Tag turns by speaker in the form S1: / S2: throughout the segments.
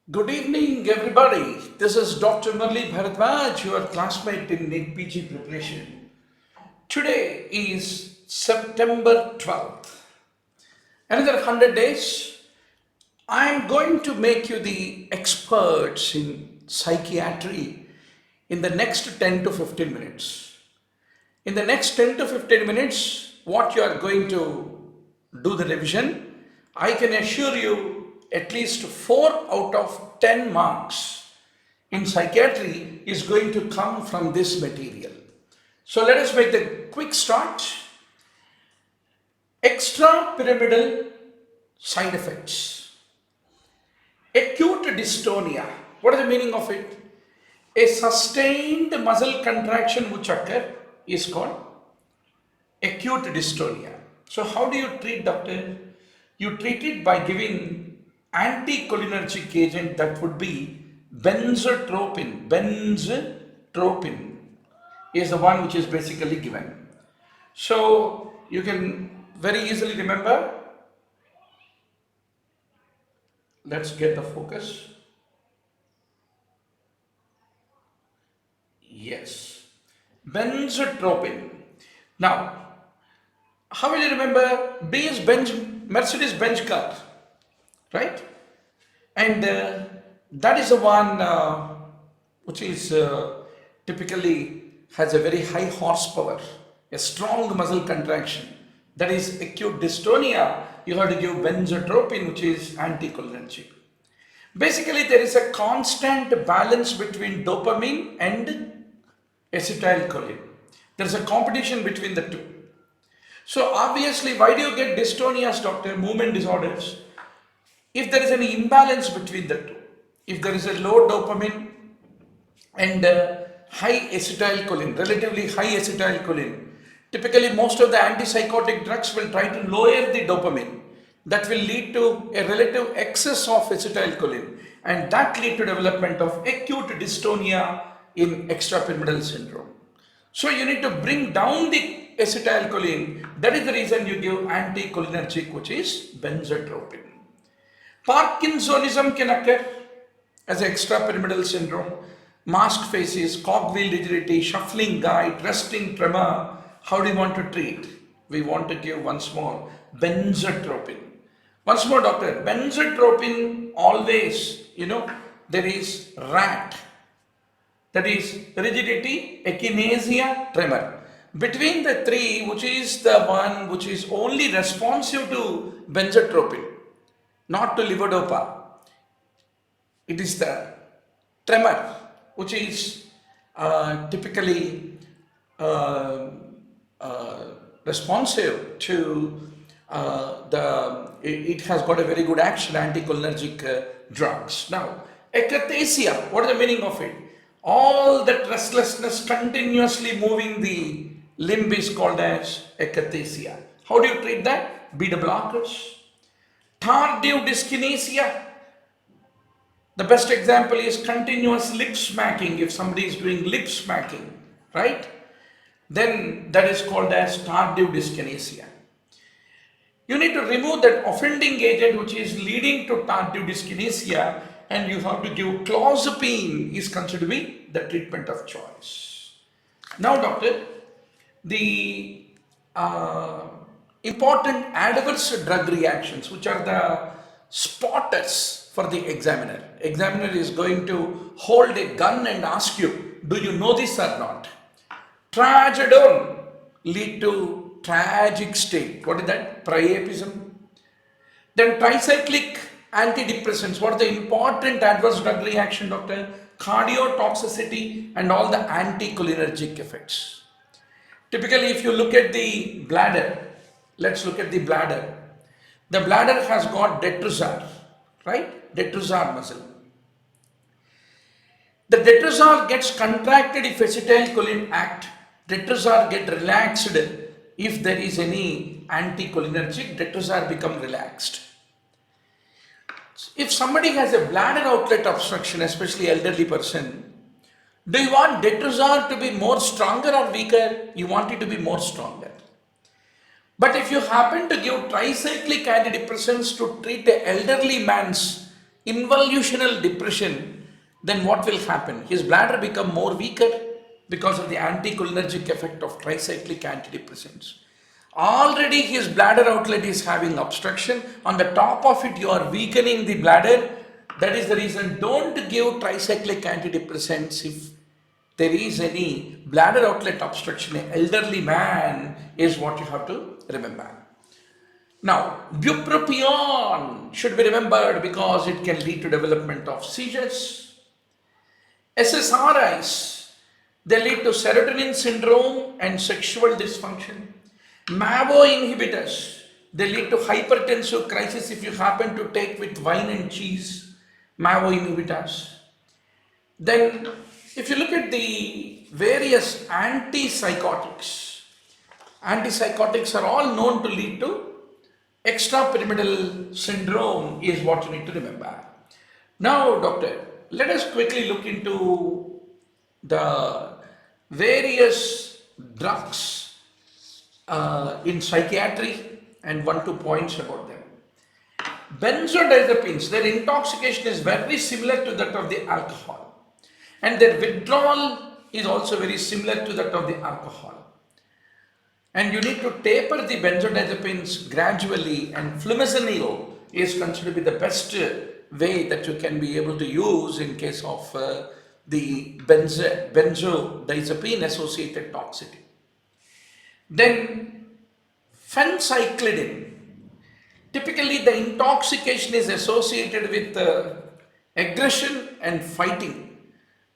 S1: Good evening, everybody. This is Dr. Murli Bharadwaj, your classmate in NEET PG preparation. Today is September 12th. Another 100 days. I am going to make you the experts in psychiatry in the next 10 to 15 minutes. In the next 10 to 15 minutes, what you are going to do the revision, I can assure you at least 4 out of 10 marks in psychiatry is going to come from this material. So let us make the quick start. Extrapyramidal side effects. Acute dystonia. What is the meaning of it? A sustained muscle contraction which occur is called acute dystonia. So how do you treat, doctor? You treat it by giving anticholinergic agent, that would be benzotropin. Benzotropin is the one which is basically given. So you can very easily remember. Let's get the focus. Yes, benzotropin. Now, how will you remember? B is Mercedes-Benz car, right? And that is the one which is typically has a very high horsepower, a strong muscle contraction. That is acute dystonia. You have to give benzotropin, which is anticholinergic. Basically, there is a constant balance between dopamine and acetylcholine. There is a competition between the two. So obviously, why do you get dystonias, doctor? Movement disorders. If there is any imbalance between the two, if there is a low dopamine and high acetylcholine, relatively high acetylcholine, typically most of the antipsychotic drugs will try to lower the dopamine. That will lead to a relative excess of acetylcholine, and that lead to development of acute dystonia in extrapyramidal syndrome. So you need to bring down the acetylcholine. That is the reason you give anticholinergic, which is benzotropin. Parkinsonism can occur as extrapyramidal syndrome. Masked faces, cogwheel rigidity, shuffling gait, resting tremor. How do you want to treat? We want to give once more benzotropin. Once more, doctor, benzotropin always, there is RAT. That is rigidity, echinacea, tremor. Between the three, which is the one which is only responsive to benzotropin, not to levodopa, it is the tremor, which is typically responsive to it has got a very good action, anticholinergic drugs. Now, akathisia, what is the meaning of it? All that restlessness continuously moving the limb is called as akathisia. How do you treat that? Beta blockers. Tardive dyskinesia. The best example is continuous lip smacking. If somebody is doing lip smacking, right? Then that is called as tardive dyskinesia. You need to remove that offending agent which is leading to tardive dyskinesia, and you have to give clozapine is considered to be the treatment of choice. Now, doctor, the important adverse drug reactions, which are the spotters for the examiner. Examiner is going to hold a gun and ask you, do you know this or not? Trazodone lead to tragic state. What is that? Priapism. Then tricyclic antidepressants. What are the important adverse drug reaction, doctor? Cardiotoxicity and all the anticholinergic effects. Typically, if you look at the bladder, let's look at the bladder. The bladder has got detrusor, right? Detrusor muscle. The detrusor gets contracted if acetylcholine act. Detrusor get relaxed if there is any anticholinergic. Detrusor become relaxed. If somebody has a bladder outlet obstruction, especially elderly person, do you want detrusor to be more stronger or weaker? You want it to be more stronger. But if you happen to give tricyclic antidepressants to treat the elderly man's involutional depression, then what will happen? His bladder become more weaker because of the anticholinergic effect of tricyclic antidepressants. Already his bladder outlet is having obstruction. On the top of it, you are weakening the bladder. That is the reason don't give tricyclic antidepressants if there is any bladder outlet obstruction. An elderly man is what you have to remember. Now, bupropion should be remembered because it can lead to development of seizures. SSRIs, they lead to serotonin syndrome and sexual dysfunction. MAVO inhibitors, they lead to hypertensive crisis if you happen to take with wine and cheese. MAVO inhibitors. Then, if you look at the various antipsychotics are all known to lead to extrapyramidal syndrome is what you need to remember. Now, doctor, let us quickly look into the various drugs in psychiatry and 1-2 points about them. Benzodiazepines, their intoxication is very similar to that of the alcohol, and their withdrawal is also very similar to that of the alcohol. And you need to taper the benzodiazepines gradually, and flumazenil is considered to be the best way that you can be able to use in case of the benzodiazepine associated toxicity. Then phencyclidine. Typically the intoxication is associated with aggression and fighting.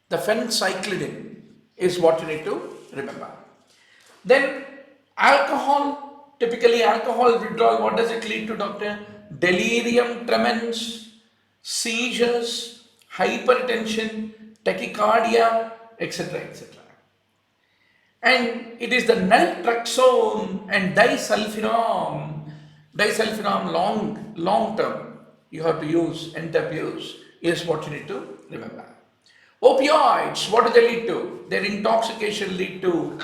S1: The phencyclidine is what you need to remember. Then alcohol, typically alcohol withdrawal, what does it lead to, doctor? Delirium tremens, seizures, hypertension, tachycardia, etc., etc. And it is the naltrexone and disulfiram long term you have to use, end up use, is what you need to remember. Opioids, what do they lead to? Their intoxication lead to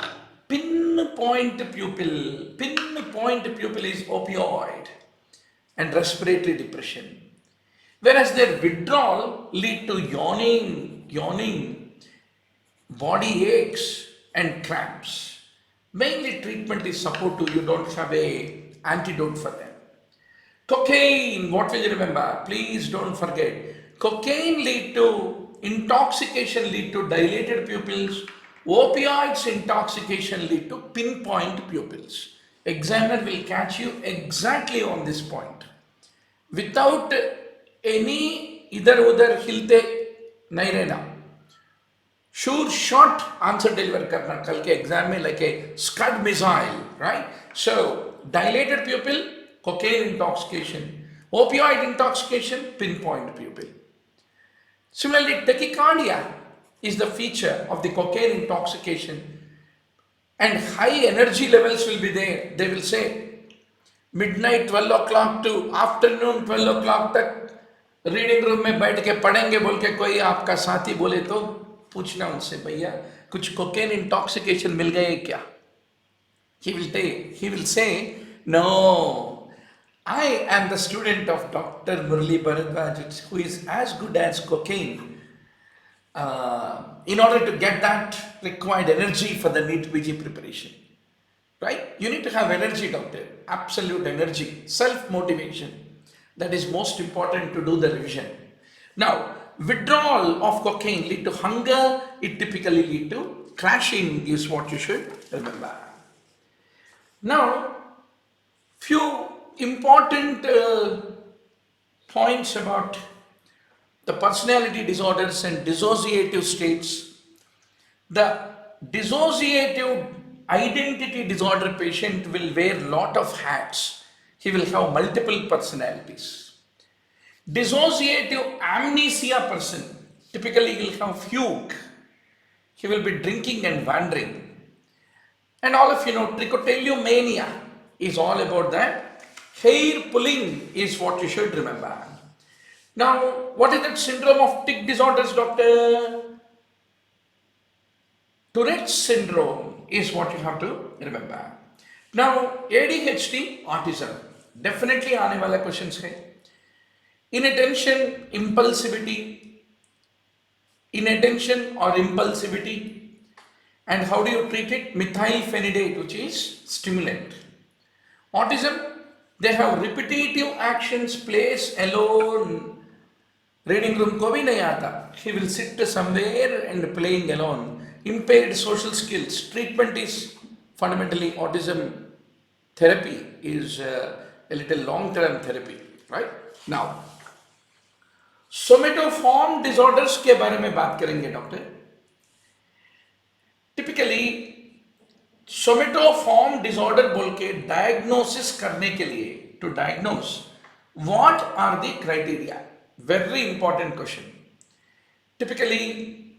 S1: pinpoint pupil. Pinpoint pupil is opioid and respiratory depression. Whereas their withdrawal lead to yawning, body aches and cramps. Mainly treatment is supportive. You don't have a antidote for them. Cocaine, what will you remember? Please don't forget. Cocaine lead to intoxication, lead to dilated pupils. Opioids intoxication lead to pinpoint pupils. Examiner will catch you exactly on this point. Without any idhar-udhar hilte nahi rehna. Sure shot answer deliver karna kal ke exam mein like a Scud missile, right? So dilated pupil, cocaine intoxication. Opioid intoxication, pinpoint pupil. Similarly, tachycardia is the feature of the cocaine intoxication, and high energy levels will be there. They will say midnight 12 o'clock to afternoon 12 o'clock तक reading room में बैठ के पढ़ेंगे बोल के कोई आपका साथी बोले तो पूछना उनसे, भैया कुछ कोकेन इंटॉक्सिकेशन मिल गए क्या? He will say, no, I am the student of Dr. Murali Bharadwaj, who is as good as cocaine. In order to get that required energy for the NEET PG preparation, right? You need to have energy, doctor, absolute energy, self-motivation. That is most important to do the revision. Now, withdrawal of cocaine lead to hunger, it typically lead to crashing is what you should remember. Now, few important points about the personality disorders and dissociative states. The dissociative identity disorder patient will wear lot of hats. He will have multiple personalities. Dissociative amnesia person, typically he will have fugue. He will be drinking and wandering. And all of you know, trichotillomania is all about that. Hair pulling is what you should remember. Now, what is that syndrome of tic disorders, doctor? Tourette's syndrome is what you have to remember. Now, ADHD, autism. Definitely aane wala questions hai. Inattention, impulsivity, inattention or impulsivity. And how do you treat it? Methylphenidate, which is stimulant. Autism, they have repetitive actions, place alone. Reading room ko bhi nahi aata. He will sit somewhere and playing alone. Impaired social skills. Treatment is fundamentally autism therapy is a little long-term therapy, right? Now, somatoform disorders के बारे में बात करेंगे doctor. Typically, somatoform disorder बोल के diagnosis करने के लिए, to diagnose, what are the criteria? Very important question. Typically,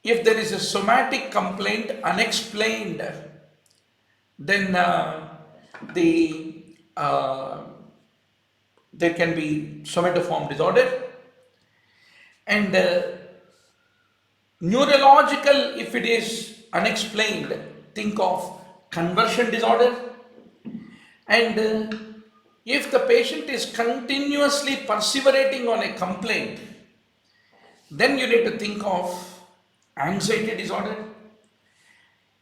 S1: if there is a somatic complaint unexplained, then there can be somatoform disorder. And neurological, if it is unexplained, think of conversion disorder. And if the patient is continuously perseverating on a complaint, then you need to think of anxiety disorder.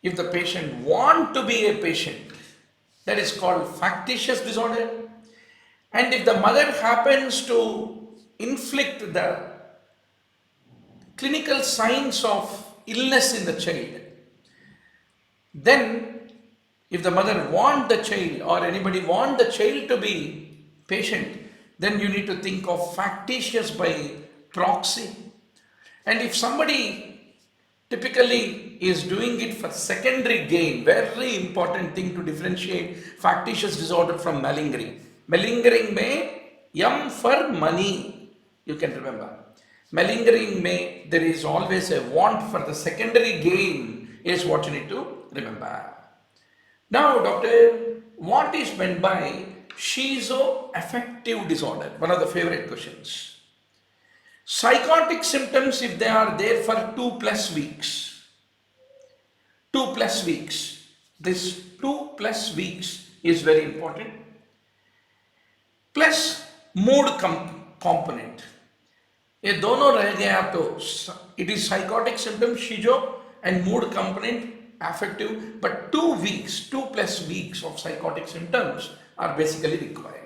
S1: If the patient wants to be a patient, that is called factitious disorder. And if the mother happens to inflict the clinical signs of illness in the child, then if the mother wants the child or anybody wants the child to be patient, then you need to think of factitious by proxy. And if somebody typically is doing it for secondary gain, very important thing to differentiate factitious disorder from malingering. Malingering may M for money, you can remember. Malingering may, there is always a want for the secondary gain is what you need to remember. Now doctor, what is meant by schizoaffective disorder? One of the favorite questions. Psychotic symptoms, if they are there for 2+ weeks. 2+ weeks. This 2+ weeks is very important. Plus mood component. ये दोनों रह गया तो it is psychotic symptom, schizo, and mood component affective, but 2+ weeks of psychotic symptoms are basically required.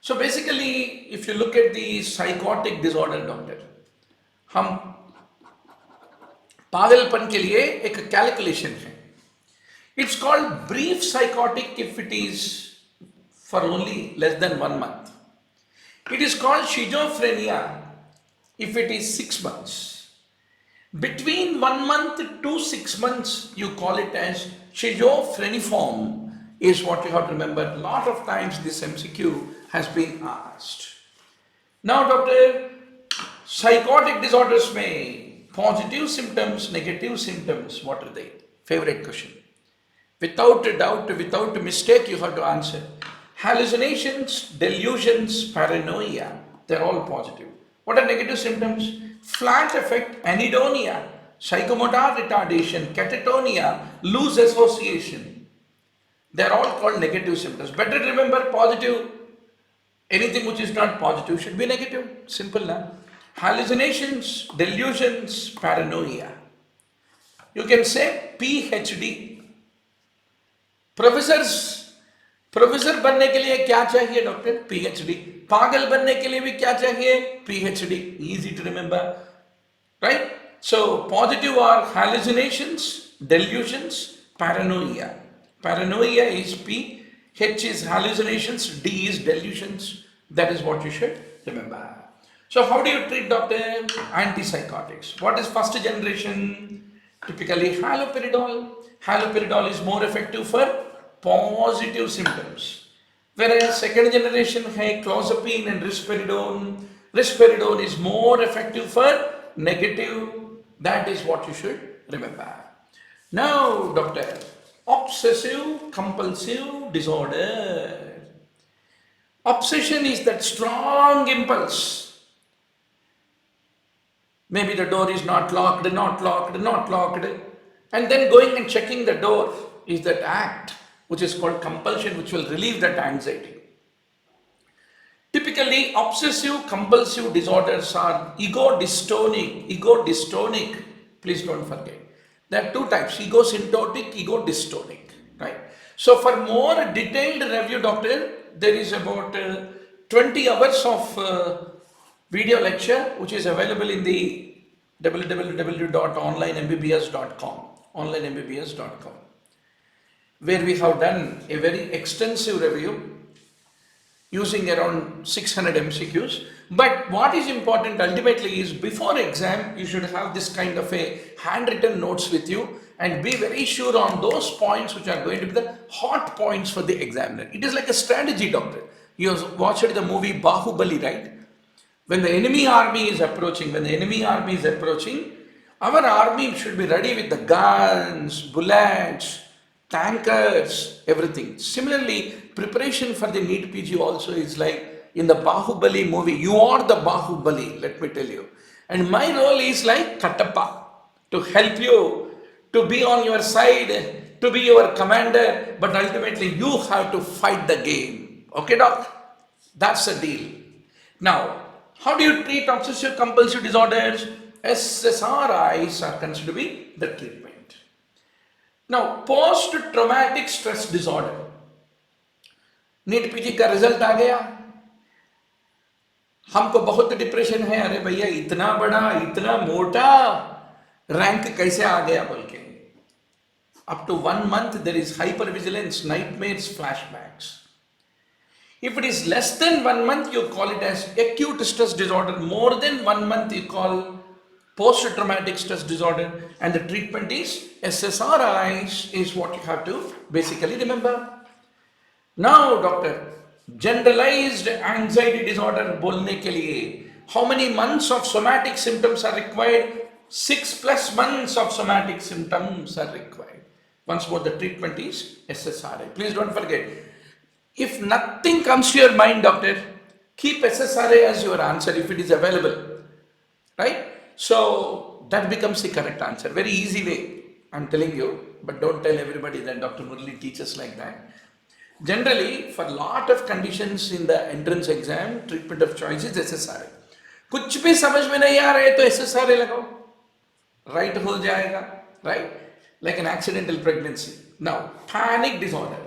S1: So basically, if you look at the psychotic disorder doctor, हम पागलपन के लिए एक calculation है. It's called brief psychotic if it is for only less than 1 month. It is called schizophrenia if it is 6 months. Between 1 month to 6 months, you call it as schizophreniform is what you have to remember. A lot of times this MCQ has been asked. Now doctor, psychotic disorders may positive symptoms, negative symptoms, what are they? Favorite question. Without a doubt, without a mistake, you have to answer. Hallucinations, delusions, paranoia, they're all positive. What are negative symptoms? Flat affect, anhedonia, psychomotor retardation, catatonia, loose association. They're all called negative symptoms. Better remember positive. Anything which is not positive should be negative. Simple now. Hallucinations, delusions, paranoia. You can say PhD. Professor बनने के लिए क्या चाहिए doctor? PhD. पागल बनने के लिए भी क्या चाहिए? PhD. Easy to remember, right? So positive are hallucinations, delusions, paranoia. Paranoia is P, H is hallucinations, D is delusions. That is what you should remember. So how do you treat doctor? Antipsychotics. What is first generation? Typically haloperidol. Haloperidol is more effective for positive symptoms. Whereas second generation hai clozapine and risperidone. Risperidone is more effective for negative. That is what you should remember. Now doctor, obsessive compulsive disorder. Obsession is that strong impulse. Maybe the door is not locked, and then going and checking the door is that act which is called compulsion, which will relieve that anxiety. Typically, obsessive compulsive disorders are ego dystonic. Please don't forget. There are two types, egosymptotic, ego dystonic, right? So for more detailed review, doctor, there is about 20 hours of video lecture which is available in the www.onlinembbs.com, where we have done a very extensive review using around 600 MCQs. But what is important ultimately is before exam, you should have this kind of a handwritten notes with you and be very sure on those points which are going to be the hot points for the examiner. It is like a strategy, doctor. You have watched the movie Bahubali, right? When the enemy army is approaching, our army should be ready with the guns, bullets, tankers, everything. Similarly, preparation for the NEET PG also is like in the Bahubali movie. You are the Bahubali, let me tell you. And my role is like Katappa, to help you, to be on your side, to be your commander, but ultimately you have to fight the game. Okay, doc? That's the deal. Now, how do you treat obsessive compulsive disorders? SSRIs are considered to be the treatment. Now, post-traumatic stress disorder. NEET PG का result आ गया, हमको बहुत depression है, अरे भैया इतना बड़ा इतना मोटा रैंक कैसे आ गया बोल के. Up to 1 month there is hypervigilance, nightmares, flashbacks. If it is less than 1 month, you call it as acute stress disorder. More than 1 month, you call post-traumatic stress disorder. And the treatment is SSRIs is what you have to basically remember. Now, doctor, generalized anxiety disorder bolne ke liye, how many months of somatic symptoms are required? 6+ months of somatic symptoms are required. Once more, the treatment is SSRI. Please don't forget. If nothing comes to your mind, doctor, keep SSRI as your answer if it is available, right? So that becomes the correct answer. Very easy way, I'm telling you, but don't tell everybody that Dr. Murali teaches like that. Generally, for a lot of conditions in the entrance exam, treatment of choice is SSRI. कुछ भी समझ में नहीं आ रहा है तो SSRI लगाओ, right हो जाएगा, right? Like an accidental pregnancy. Now, panic disorder.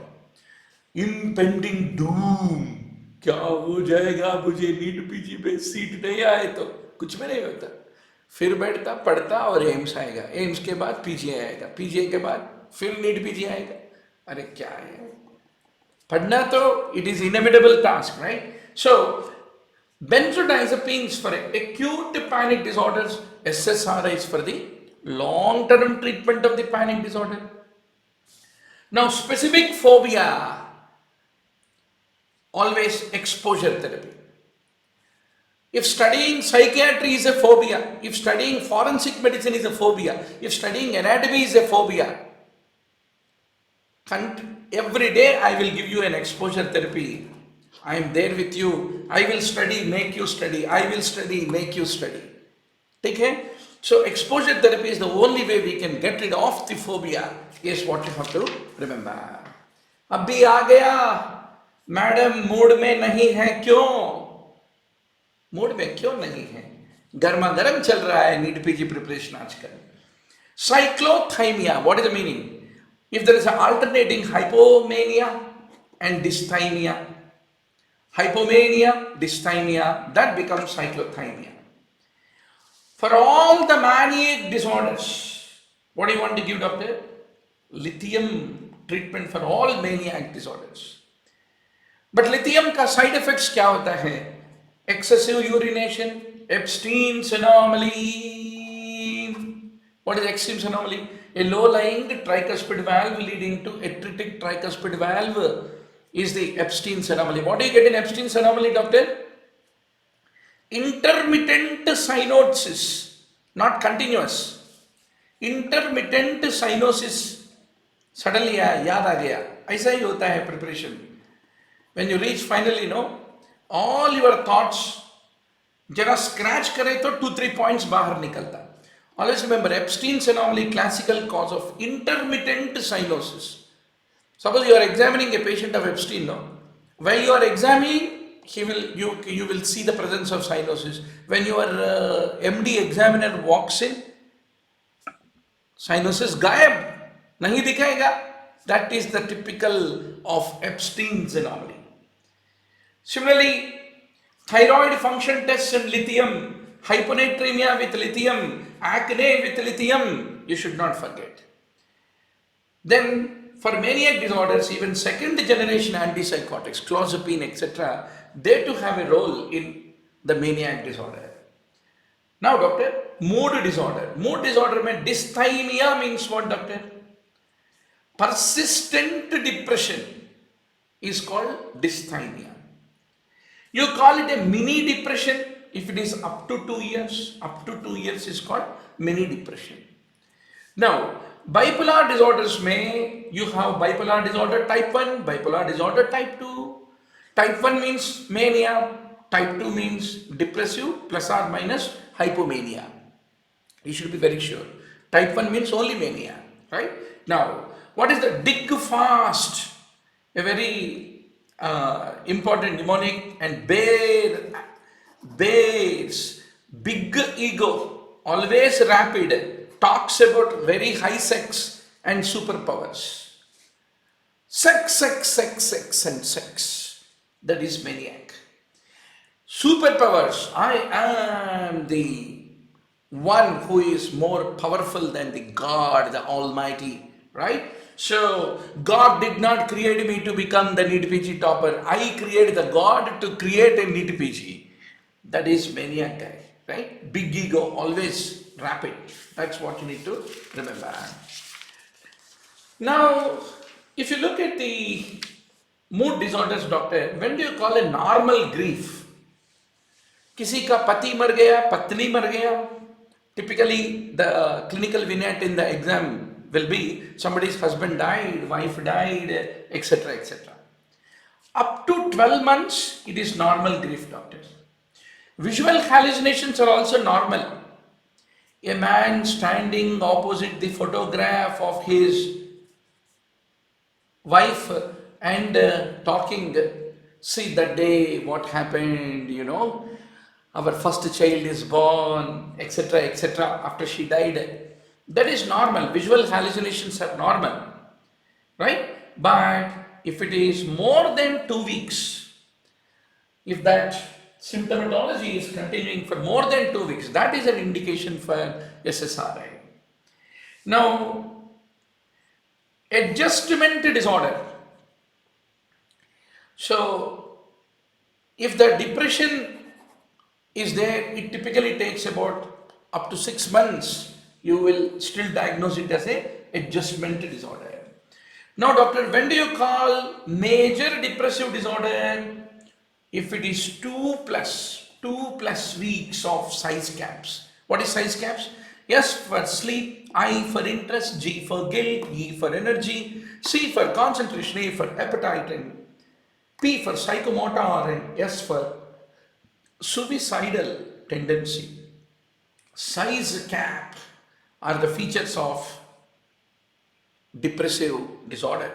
S1: Impending doom, क्या हो जाएगा मुझे नीट पीजी पे सीट नहीं आए तो कुछ भी नहीं होता, फिर बैठता पढ़ता और एम्स आएगा, एम्स के बाद पीजी आएगा, पीजी के बाद फिर नीट पीजी आएगा. अरे क्या है पढ़ना तो it is inevitable task, right? So benzodiazepines for acute panic disorders, SSRIs for the long-term treatment of the panic disorder. Now specific phobia, always exposure therapy. If studying psychiatry is a phobia, if studying forensic medicine is a phobia, if studying anatomy is a phobia, every day I will give you an exposure therapy. I am there with you. I will study, make you study. I will study, make you study. Okay? So exposure therapy is the only way we can get rid of the phobia, is what you have to remember. अभी आ गया, madam mood में नहीं है क्यों? Mood में क्यों नहीं है? गर्मा गर्म चल रहा है नीट पीजी प्रिपरेशन आजकल. Cyclothymia, what is the meaning? If there is an alternating hypomania and dysthymia, that becomes cyclothymia. For all the maniac disorders, what do you want to give, doctor? Lithium treatment for all maniac disorders. But lithium का side effects क्या होता है? Excessive urination, Epstein's anomaly. What is Epstein's anomaly? A low-lying tricuspid valve leading to atretic tricuspid valve is the Epstein's anomaly. What do you get in Epstein's anomaly, doctor? Intermittent cyanosis, not continuous. Intermittent cyanosis. Suddenly याद आ गया. ऐसा ही होता है preparation. When you reach finally, all your thoughts, जरा scratch करे तो 2-3 points बाहर निकलता. Always remember, Epstein's anomaly, classical cause of intermittent cyanosis. Suppose you are examining a patient of Epstein, while you are examining, you will see the presence of cyanosis. When your MD examiner walks in, cyanosis गायब नहीं दिखाएगा. That is the typical of Epstein's anomaly. Similarly, thyroid function tests in lithium, hyponatremia with lithium, acne with lithium, you should not forget. Then, for maniac disorders, even second generation antipsychotics, clozapine, etc., they too have a role in the maniac disorder. Now, doctor, mood disorder. Mood disorder mein dysthymia means what, doctor? Persistent depression is called dysthymia. You call it a mini depression if it is up to 2 years. Up to 2 years is called mini depression. Now, bipolar disorders may, you have bipolar disorder type 1, bipolar disorder type 2. Type 1 means mania, type 2 means depressive plus or minus hypomania. You should be very sure. Type 1 means only mania, right? Now, what is the dig fast? A very important mnemonic. And bears, big ego, always rapid, talks about very high sex and superpowers. Sex, and sex. That is maniac. Superpowers. I am the one who is more powerful than the God, the Almighty, right? So, God did not create me to become the NEET PG topper. I created the God to create a NEET PG. That is maniac guy, right? Big ego, always rapid. That's what you need to remember. Now, if you look at the mood disorders, doctor, when do you call a normal grief? किसी का पति मर गया, पत्नी मर गया. Typically, the clinical vignette in the exam will be somebody's husband died, wife died, etc., etc. Up to 12 months, it is normal grief, doctors. Visual hallucinations are also normal. A man standing opposite the photograph of his wife and talking, see that day, what happened, our first child is born, etc., etc., after she died. That is normal. Visual hallucinations are normal, right? But if it is more than 2 weeks, if that symptomatology is continuing for more than 2 weeks, that is an indication for SSRI. Now, adjustment disorder. So, if the depression is there, it typically takes about up to 6 months. You will still diagnose it as a adjustment disorder. Now, doctor, when do you call major depressive disorder? If it is 2 plus weeks of size gaps. What is size gaps? S for sleep, I for interest, G for guilt, E for energy, C for concentration, A for appetite, and P for psychomotor, and S for suicidal tendency. Size gap are the features of depressive disorder.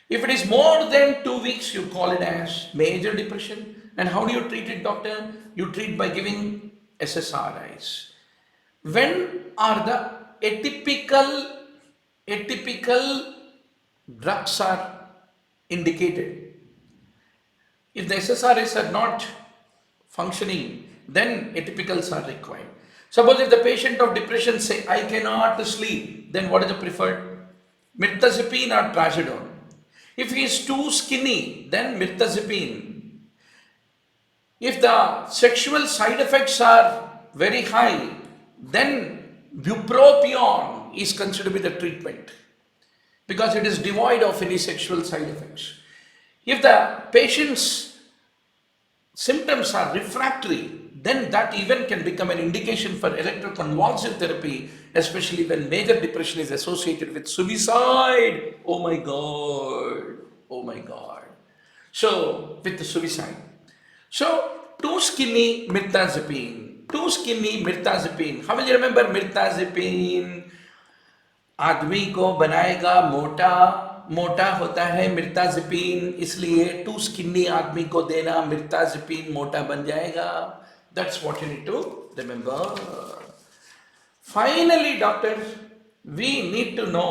S1: If it is more than 2 weeks, you call it as major depression. And how do you treat it, doctor? You treat by giving SSRIs. When are the atypical drugs are indicated? If the SSRIs are not functioning, then atypicals are required. Suppose if the patient of depression say, I cannot sleep, then what is the preferred? Mirtazapine or trazodone. If he is too skinny, then mirtazapine. If the sexual side effects are very high, then bupropion is considered to be the treatment because it is devoid of any sexual side effects. If the patient's symptoms are refractory, then that even can become an indication for electroconvulsive therapy, especially when major depression is associated with suicide. Oh my God. Oh my God. So, with the suicide. So, too skinny, mirtazapine. Too skinny, mirtazapine. How will you remember mirtazapine? आदमी को बनाएगा मोटा, मोटा होता है मिर्ताजिपिन, इसलिए to skinny आदमी को देना मिर्ताजिपिन, मोटा बन जाएगा. That's what you need to remember. Finally doctor, we need to know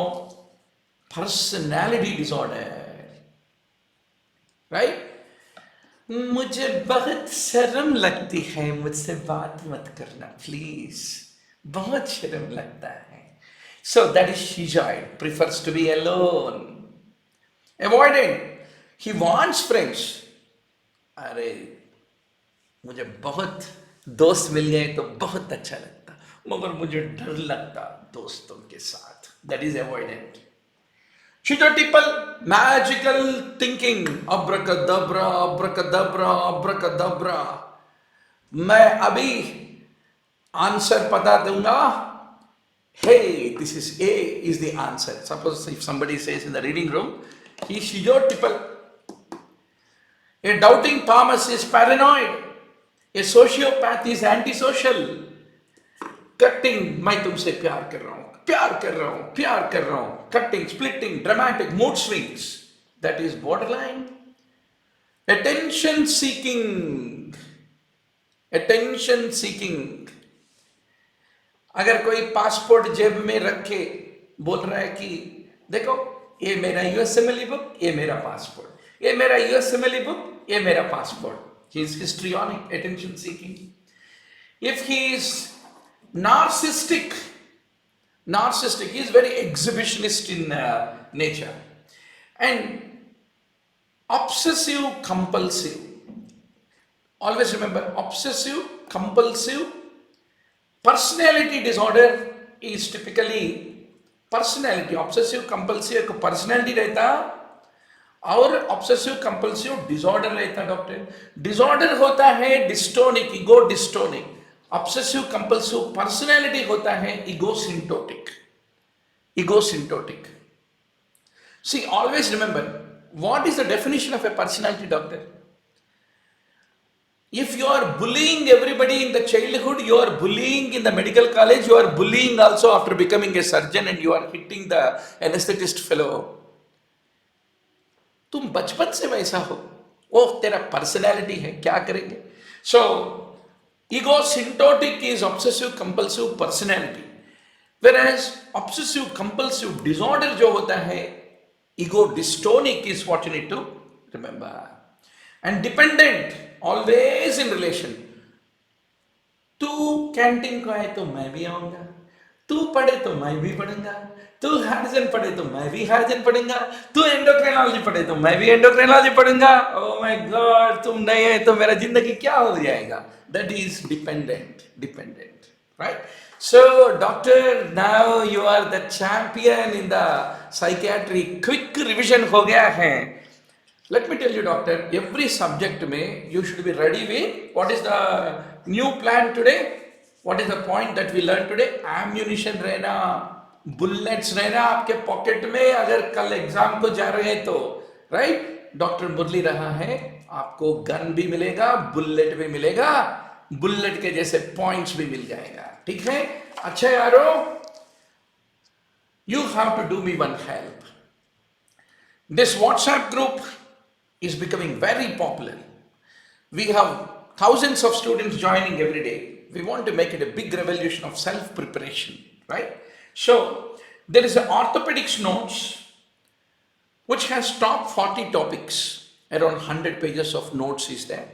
S1: personality disorder, right. मुझे बहुत शर्म लगती है, मुझसे बात मत करना प्लीज, बहुत शर्म लगता है. So that is schizoid, prefers to be alone, avoidant, he wants friends. अरे मुझे बहुत दोस्त मिल गए तो बहुत अच्छा लगता, मगर मुझे डर लगता दोस्तों के साथ. That is avoidant. Schizotypal, magical thinking, abracadabra, abracadabra, abracadabra. मैं अभी आंसर पता दूंगा. Hey, this is A is the answer. Suppose if somebody says in the reading room, he is schizotypal. A doubting Thomas is paranoid. A sociopath is antisocial. Cutting, मैं तुमसे प्यार कर रहा हूँ, प्यार कर रहा हूँ, प्यार कर रहा हूँ. Cutting, splitting, dramatic, mood swings. That is borderline. Attention seeking. Attention seeking. अगर कोई पासपोर्ट जेब में रख के बोल रहा है कि देखो ये मेरा यूएसएमएलई बुक, ये मेरा पासपोर्ट, ये मेरा यूएसएमएलई बुक, ये मेरा passport. He is histrionic, attention seeking. If he is narcissistic, he is very exhibitionist in nature. And obsessive compulsive. Always remember, obsessive compulsive personality disorder is typically personality. Obsessive compulsive एक personality रहता और obsessive compulsive disorder रहता. Doctor, disorder होता है dystonic, ego dystonic. Obsessive compulsive personality होता है ego syntonic. Ego syntonic. See, always remember, what is the definition of a personality doctor? If you are bullying everybody in the childhood, you are bullying in the medical college, you are bullying also after becoming a surgeon, and you are hitting the anesthetist fellow. तुम बचपन से वैसा हो, वो तेरा personality है, क्या करेंगे? So, egosynctotic is obsessive compulsive personality, whereas obsessive compulsive disorder जो होता है ego dystonic is what you need to remember. And dependent, always in relation. तू कैंटीन को आए तो मैं भी आऊंगा, तू पढ़े तो मैं भी पढ़ूंगा, तू हार्जन पढ़े तो मैं भी हार्जन पढ़ूंगा, तू एंडोक्रिनोलॉजी पढ़े तो मैं भी एंडोक्रिनोलॉजी पढ़ूंगा. ओह माय गॉड, तुम नहीं है तो मेरा जिंदगी क्या हो जाएगा? That is dependent, right? So doctor, now you are the champion in the psychiatry. Quick revision हो गया है. Let me tell you, doctor, every subject में you should be ready with what is the new plan today, what is the point that we learned today. Ammunition रहना, bullets रहना आपके pocket में अगर कल एग्जाम को जा रहे हैं तो, राइट? डॉक्टर मुरली रहा है, आपको गन भी मिलेगा, बुलेट भी मिलेगा, बुलेट के जैसे पॉइंट्स भी मिल जाएगा. ठीक है? अच्छा यारो, you have to do me one help. This WhatsApp group is becoming very popular. We have thousands of students joining every day. We want to make it a big revolution of self-preparation, right? So, there is an orthopedics notes which has top 40 topics. Around 100 pages of notes is there,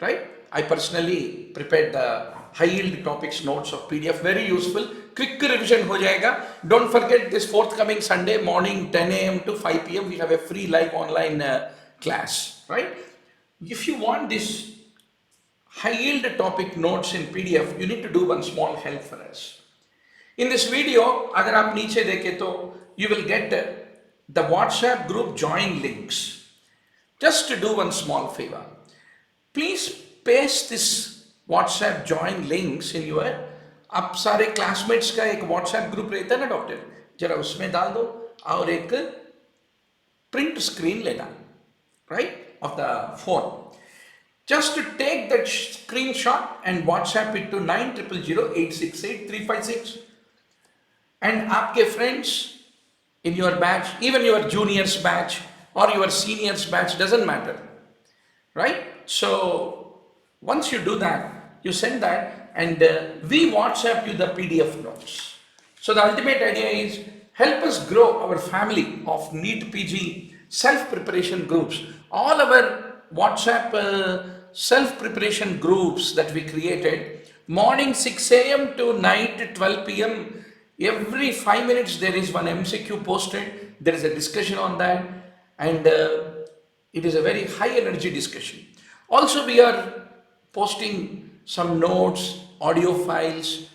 S1: right? I personally prepared the high-yield topics notes of PDF, very useful. Quick revision हो जाएगा. Don't forget this forthcoming Sunday morning 10 a.m. to 5 p.m. we have a free live online class, right? If you want this high-yield topic notes in PDF, you need to do one small help for us. In this video, अगर आप नीचे देखें तो you will get the WhatsApp group join links. Just to do one small favor, please paste this WhatsApp join links in your. आप सारे classmates का एक WhatsApp group रहता है ना डॉक्टर, जरा उसमें डाल दो और एक प्रिंट स्क्रीन लेना, right, of the phone. Just to take that screenshot and WhatsApp it to 900868 356 and आपके friends in your batch, even your juniors batch or your seniors batch, doesn't matter, right? So once you do that, you send that, and we WhatsApp you the PDF notes. So the ultimate idea is help us grow our family of NEET PG self-preparation groups. All our WhatsApp self-preparation groups that we created, morning 6 a.m. to night 12 p.m. Every 5 minutes there is one MCQ posted. There is a discussion on that, and it is a very high energy discussion. Also, we are posting some notes, audio files,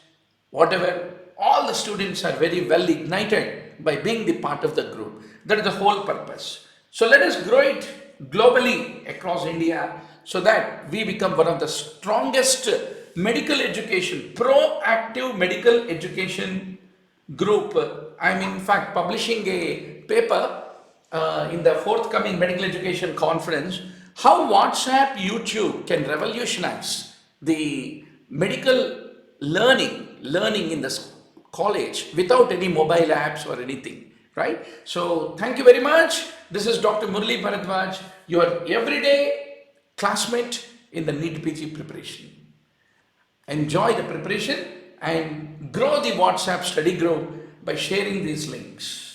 S1: whatever. All the students are very well ignited by being the part of the group. That is the whole purpose. So let us grow it globally across India so that we become one of the strongest medical education, proactive medical education group. I'm in fact publishing a paper in the forthcoming medical education conference, how WhatsApp, YouTube can revolutionize the medical learning in the college without any mobile apps or anything, right? So thank you very much. This is Dr. Murali Bharadwaj, your everyday classmate in the NEET PG preparation. Enjoy the preparation and grow the WhatsApp study group by sharing these links.